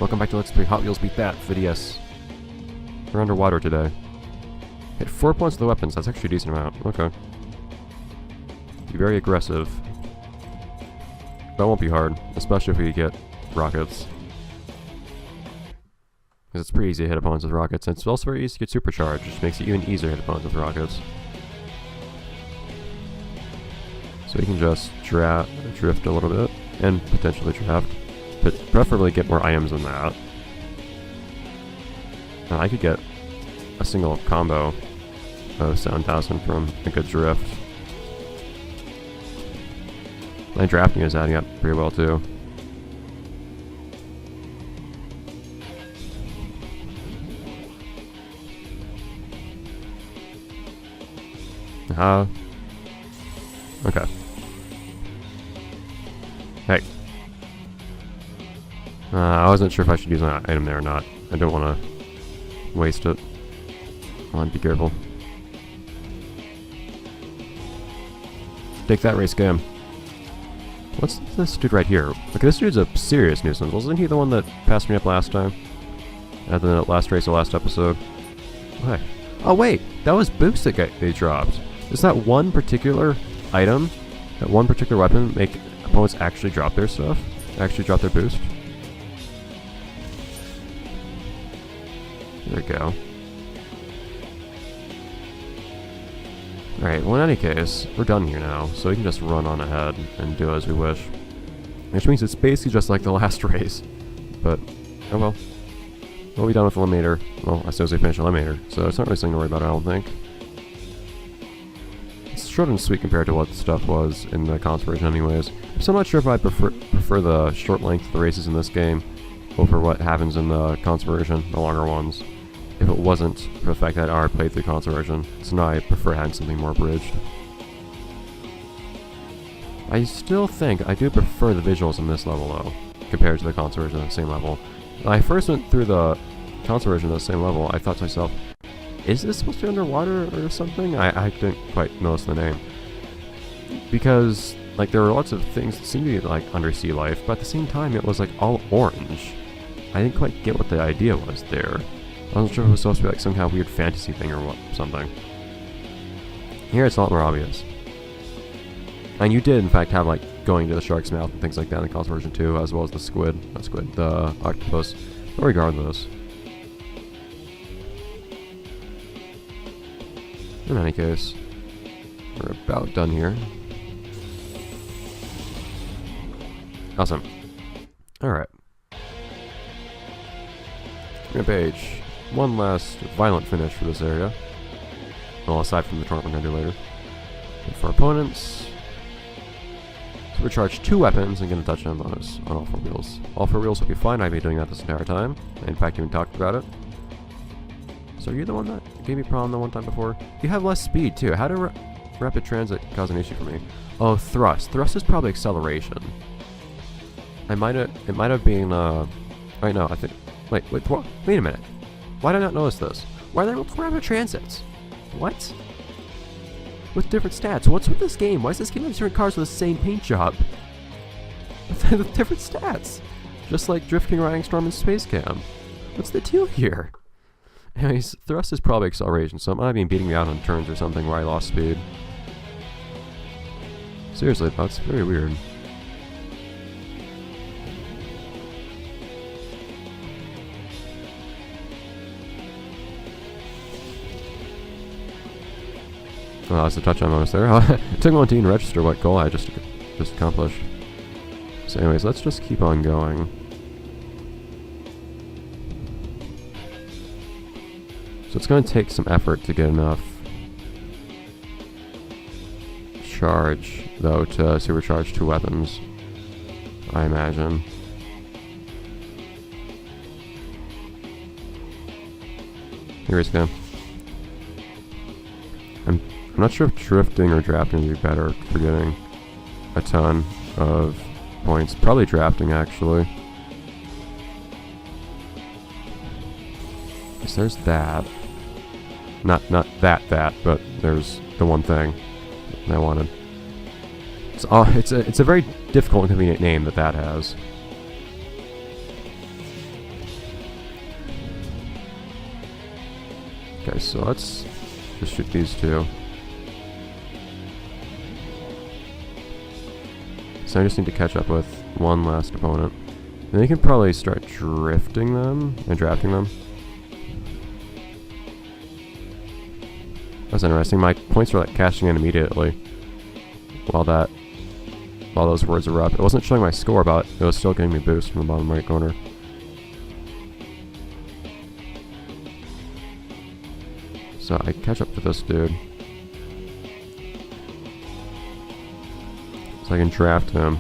Welcome back to Let's Play Hot Wheels Beat That for the DS. We're underwater today. Hit 4 points with the weapons, that's actually a decent amount. Okay. Be very aggressive. That won't be hard, especially if we get rockets. Because it's pretty easy to hit opponents with rockets, and it's also very easy to get supercharged, which makes it even easier to hit opponents with rockets. So we can just drift a little bit, and potentially draft. But preferably get more items than that. Now I could get a single combo of 7,000 from a good drift. My drafting is adding up pretty well too. Okay. Hey. I wasn't sure if I should use my item there or not. I don't want to waste it. I want to be careful. Take that, race game. What's this dude right here? Okay, this dude's a serious nuisance. Wasn't he the one that passed me up last time? At the last race or last episode? What? Oh wait! That was Boomstick they dropped. Is that one particular item, that one particular weapon, make opponents actually drop their stuff? Actually drop their boost? There we go. Alright, well in any case, we're done here now, so we can just run on ahead and do as we wish. Which means it's basically just like the last race. But, oh well. We'll be done with Eliminator. Well, as soon as we finish Eliminator, so it's not really something to worry about, I don't think. It's short and sweet compared to what the stuff was in the console version anyways. So I'm not sure if I prefer the short length of the races in this game over what happens in the console version, the longer ones. If it wasn't for the fact that I already played through the console version, so now I prefer having something more abridged. I still think I do prefer the visuals in this level though, compared to the console version at the same level. When I first went through the console version at the same level, I thought to myself, is this supposed to be underwater or something? I didn't quite notice the name. Because, like, there were lots of things that seemed to be like undersea life, but at the same time it was like all orange. I didn't quite get what the idea was there. I wasn't sure if it was supposed to be like some kind of weird fantasy thing or what, something. Here it's a lot more obvious. And you did in fact have like going to the shark's mouth and things like that in the console version too, as well as the octopus. But regardless. In any case, we're about done here. Awesome. Alright. Page. One last violent finish for this area. Well, aside from the tournament we're going to do later. And for opponents, supercharge 2 weapons and get a touchdown bonus on all 4 wheels. All 4 wheels will be fine. I've been doing that this entire time. I in fact even talked about it. So are you the one that gave me a problem the one time before? You have less speed too. How did rapid transit cause an issue for me? Oh, thrust. Thrust is probably acceleration. It might have been right now, I think. Wait a minute. Why did I not notice this? Why are there multiple rapid transits? What? With different stats. What's with this game? Why is this game have different cars with the same paint job? With different stats. Just like Drifting, Riding Storm, and Space Cam. What's the deal here? Anyways, thrust is probably acceleration, so it might have been beating me out on turns or something where I lost speed. Seriously, that's very weird. Oh, that's a touchdown bonus there. It took one to even register what goal I just accomplished. So anyways, let's just keep on going. So it's going to take some effort to get enough charge, though, to supercharge 2 weapons, I imagine. Here we go. I'm not sure if drifting or drafting would be better for getting a ton of points. Probably drafting, actually. Because there's that. Not that, but there's the one thing I wanted. It's a very difficult and convenient name that has. Okay, so let's just shoot these two. So I just need to catch up with one last opponent. And then you can probably start drifting them and drafting them. That's interesting. My points were like cashing in immediately while those words were up. It wasn't showing my score, but it was still giving me boost from the bottom right corner. So I catch up to this dude. So I can draft him.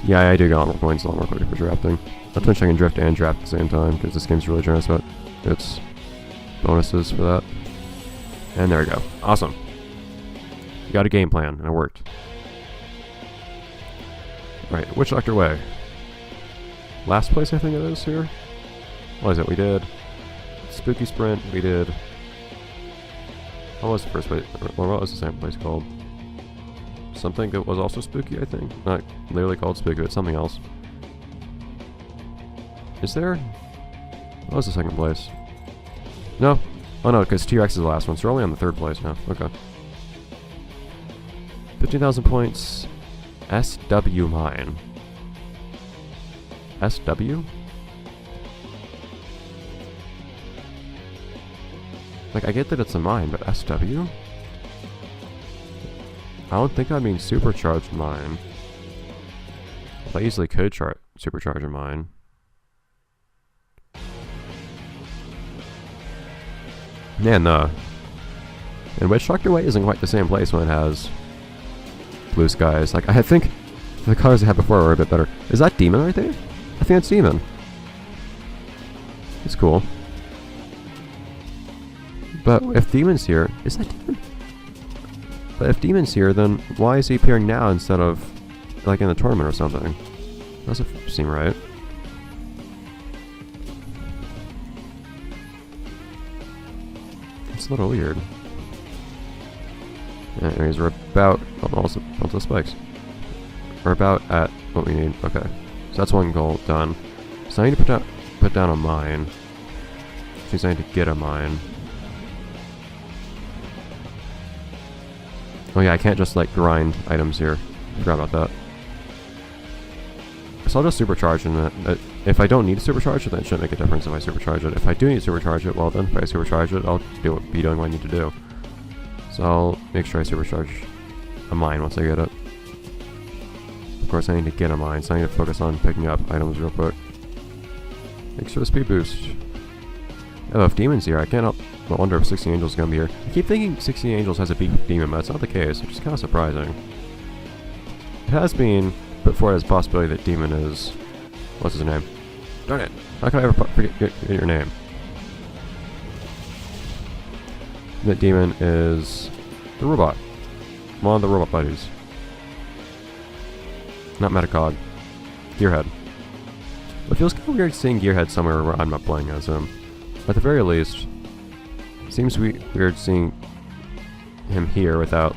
Yeah, I do get a lot more points, a lot more quicker for drafting. Not to mention I can drift and draft at the same time, because this game's really generous about its bonuses for that. And there we go. Awesome. You got a game plan, and it worked. Right, Witch Doctor Way. Last place I think it is here? What is it? We did Spooky Sprint, we did... What was the first place? Or what was the second place called? Something that was also spooky, I think. Not literally called spooky, but something else. Is there? What was the second place? No. Oh no, because T-Rex is the last one, so we're only on the third place now. Okay. 15,000 points. SW mine. SW? Like, I get that it's a mine, but SW? I don't think I mean supercharged mine. I easily could supercharge a mine. Man, and Witch Doctor Way isn't quite the same place when it has blue skies. Like, I think the colors I had before were a bit better. Is that Demon right there? I think that's Demon. It's cool. But if Demon's here, is that Demon? But if Demon's here, then why is he appearing now instead of, like, in the tournament or something? Doesn't seem right. It's a little weird. Anyways, we're about... Oh, also the spikes. We're about at what we need. Okay. So that's one goal done. So I need to put down a mine. Which means I need to get a mine. Oh yeah, I can't just like grind items here. Forgot about that. So I'll just supercharge and if I don't need to supercharge it, then it shouldn't make a difference if I supercharge it. If I do need to supercharge it, well then, if I supercharge it, I'll be doing what I need to do. So I'll make sure I supercharge a mine once I get it. Of course I need to get a mine, so I need to focus on picking up items real quick. Thanks for the speed boost. Oh, if Demon's here, I can't help but wonder if 16 Angels is going to be here. I keep thinking 16 Angels has a big demon, but that's not the case, which is kind of surprising. It has been put forward as a possibility that Demon is... What's his name? Darn it! How can I ever forget your name? That Demon is... the robot. One of the robot buddies. Not Metacog. Gearhead. It feels kind of weird seeing Gearhead somewhere where I'm not playing as him. At the very least, it seems weird seeing him here without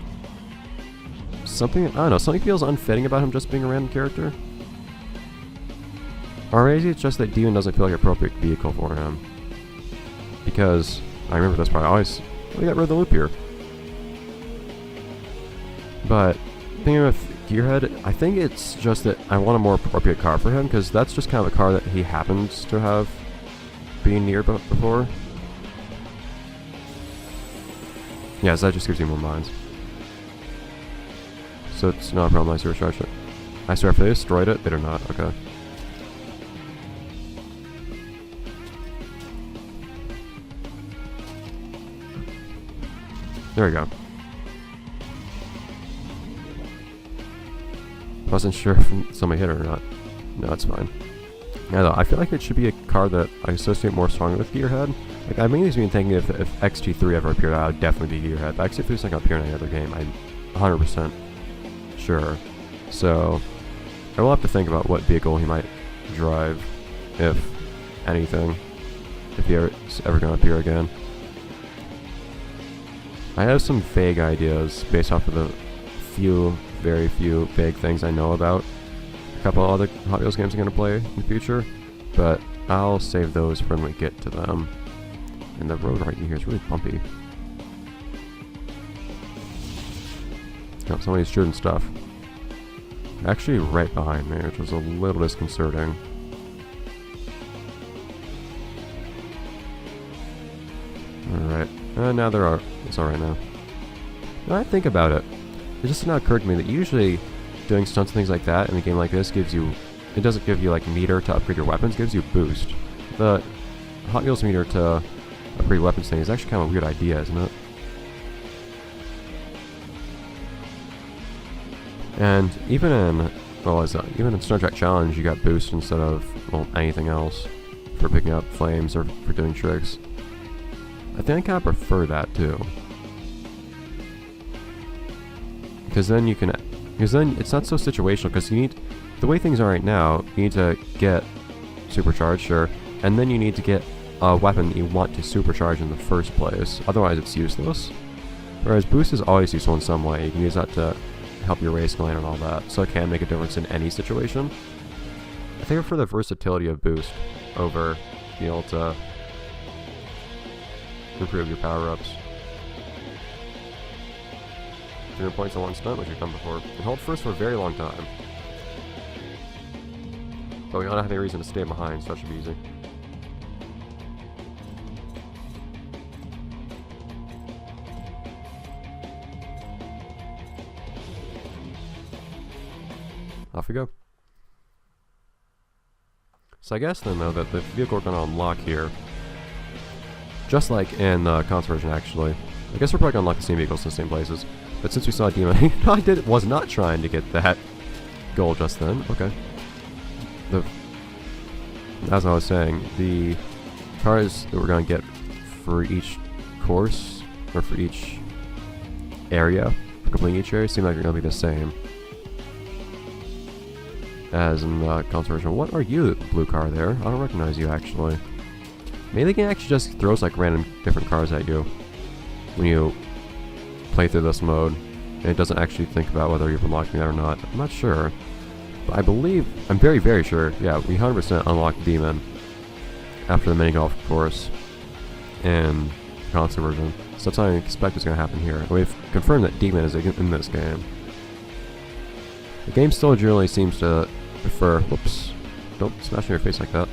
something, I don't know, something feels unfitting about him just being a random character. Or maybe it's just that Demon doesn't feel like an appropriate vehicle for him. Because, I remember this part, we got rid of the loop here. But, thinking with Gearhead, I think it's just that I want a more appropriate car for him, because that's just kind of a car that he happens to have been near before. Yeah, so that just gives you more mines. So it's not a problem, I supercharged it. I swear, if they destroyed it, they do not. Okay. There we go. Wasn't sure if somebody hit it or not. No, it's fine. Yeah, though, I feel like it should be a car that I associate more strongly with Gearhead. Like, I've mainly been thinking if XT3 ever appeared, I would definitely be Gearhead. But XT3 is not going to appear in any other game, I'm 100% sure. So, I will have to think about what vehicle he might drive, if anything, if he is ever going to appear again. I have some vague ideas based off of the very few vague things I know about a couple other Hot Wheels games I'm going to play in the future, but I'll save those for when we get to them. And the road right here is really bumpy. Oh, somebody's shooting stuff. Actually right behind me, which was a little disconcerting. Alright. Now there are. It's alright now. When I think about it, it just now occurred to me that usually doing stunts and things like that in a game like this gives you... It doesn't give you like meter to upgrade your weapons, it gives you boost. The Hot Wheels meter to upgrade weapons thing is actually kind of a weird idea, isn't it? And even in... Well, even in Star Trek Challenge you got boost instead of, well, anything else for picking up flames or for doing tricks. I think I kind of prefer that too. Because then you can... Because then it's not so situational, because you need... The way things are right now, you need to get supercharged, sure, and then you need to get a weapon that you want to supercharge in the first place. Otherwise it's useless. Whereas boost is always useful in some way. You can use that to help your race lane and all that, so it can make a difference in any situation. I think I prefer the versatility of boost over being able to improve your power-ups. 300 points on one stunt, which we've done before. And hold first for a very long time. But we don't have any reason to stay behind, so that should be easy. Off we go. So I guess then, though, that the vehicle we're going to unlock here, just like in the console version, actually, I guess we're probably going to unlock the same vehicles in the same places. But since we saw a demon, was not trying to get that goal just then. Okay. As I was saying, the cars that we're going to get for each course, or for each area, for completing each area, seem like they're going to be the same as in the console version. What are you, blue car there? I don't recognize you, actually. Maybe the game actually just throws like random different cars at you when you play through this mode, and it doesn't actually think about whether you've unlocked that or not. I'm not sure. But I believe, I'm very, very sure, yeah, we 100% unlocked Demon after the mini golf course in the console version. So that's what I expect is going to happen here. We've confirmed that Demon is in this game. The game still generally seems to prefer... Whoops. Don't smash in your face like that.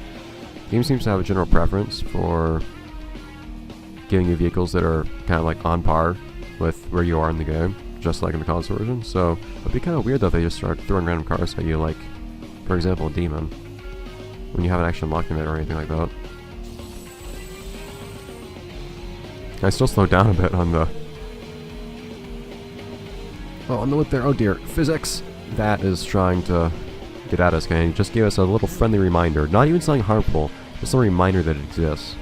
The game seems to have a general preference for giving you vehicles that are kind of like on par with where you are in the game, just like in the console version. So it'd be kind of weird though if they just start throwing random cars at you, like, for example, a Demon, when you haven't actually unlocked it or anything like that. I still slowed down a bit on the... Oh, on the lip there. Oh dear. Physics! That is trying to get at us, and just gave us a little friendly reminder. Not even something harmful, just a reminder that it exists.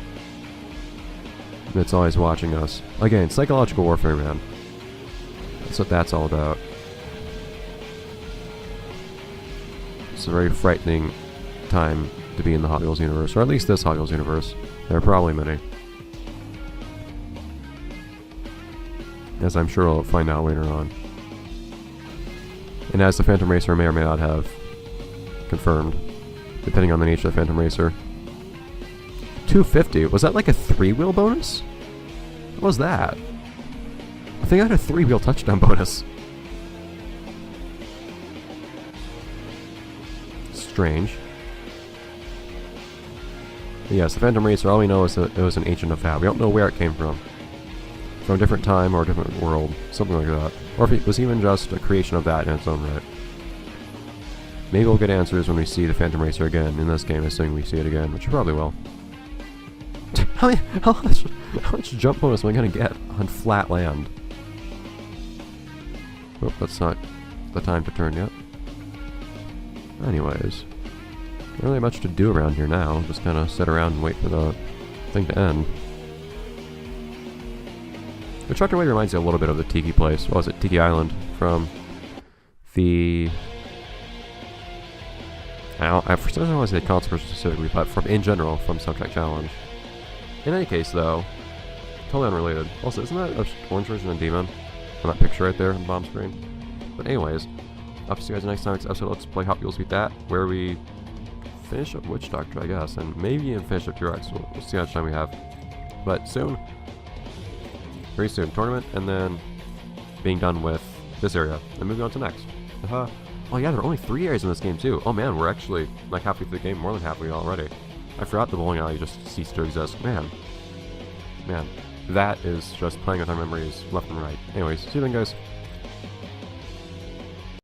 It's always watching us. Again, psychological warfare, man. That's what that's all about. It's a very frightening time to be in the Hot Wheels universe, or at least this Hot Wheels universe. There are probably many. As I'm sure we'll find out later on. And as the Phantom Racer may or may not have confirmed, depending on the nature of the Phantom Racer. 250? Was that like a 3-wheel bonus? What was that? I think I had a 3-wheel touchdown bonus. Strange. But yes, the Phantom Racer, all we know is that it was an agent of that. We don't know where it came from. From a different time or a different world. Something like that. Or if it was even just a creation of that in its own right. Maybe we'll get answers when we see the Phantom Racer again in this game, assuming we see it again, which we probably will. how much jump bonus am I going to get on flat land? Oh, that's not the time to turn yet. Anyways. Not really much to do around here now. Just kind of sit around and wait for the thing to end. Which Dr. Way reminds you a little bit of the Tiki place. What was it? Tiki Island from the... I for some reason I want to say console specifically, but from in general from Star Trek Challenge. In any case, though, totally unrelated. Also, isn't that an orange version of Demon? On that picture right there on the bomb screen. But anyways, up to you guys next time. Next episode, let's play Hot Wheels Beat That, where we finish up Witch Doctor, I guess, and maybe even finish up T-Rex. We'll see how much time we have. But soon, very soon, tournament, and then being done with this area, and moving on to next. Oh yeah, there are only 3 areas in this game too. Oh man, we're actually like halfway through the game, more than halfway already. I forgot the bowling alley just ceased to exist. Man, that is just playing with our memories left and right. Anyways, see you then, guys.